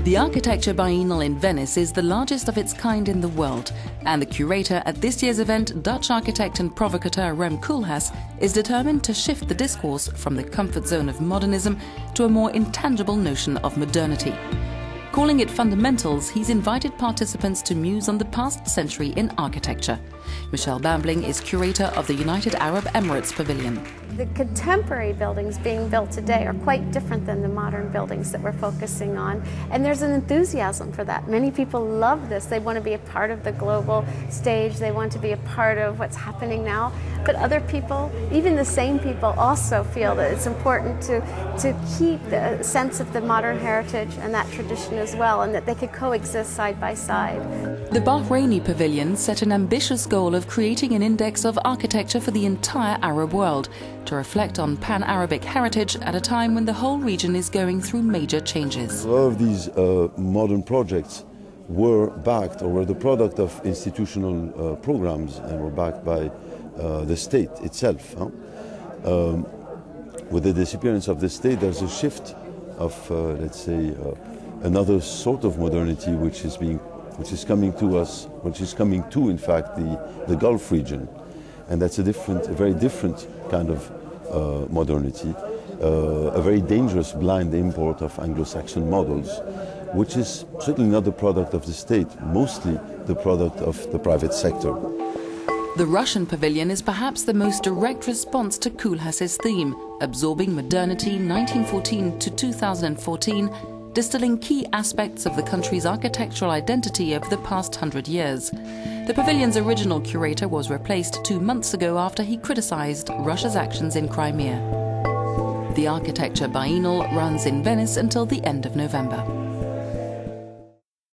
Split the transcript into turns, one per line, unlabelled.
The Architecture Biennale in Venice is the largest of its kind in the world, and the curator at this year's event, Dutch architect and provocateur Rem Koolhaas, is determined to shift the discourse from the comfort zone of modernism to a more intangible notion of modernity. Calling it fundamentals, he's invited participants to muse on the past century in architecture. Michele Bambling is curator of the United Arab Emirates Pavilion.
The contemporary buildings being built today are quite different than the modern buildings that we're focusing on, and there's an enthusiasm for that. Many people love this. They want to be a part of the global stage. They want to be a part of what's happening now. But other people, even the same people, also feel that it's important to keep the sense of the modern heritage and that tradition as well, and that they could coexist side by side.
The Bahraini Pavilion set an ambitious goal of creating an index of architecture for the entire Arab world, to reflect on pan-Arabic heritage at a time when the whole region is going through major changes.
A lot of these modern projects were backed or were the product of institutional programs and were backed by the state itself. With the disappearance of the state, there's a shift of, let's say, another sort of modernity which is coming to us, which is coming to, in fact, the Gulf region. And that's a very different kind of modernity, a very dangerous blind import of Anglo-Saxon models, which is certainly not the product of the state, mostly the product of the private sector.
The Russian pavilion is perhaps the most direct response to Koolhaas's theme, absorbing modernity 1914 to 2014, distilling key aspects of the country's architectural identity over the past 100 years. The pavilion's original curator was replaced 2 months ago after he criticized Russia's actions in Crimea. The Architecture Biennale runs in Venice until the end of November.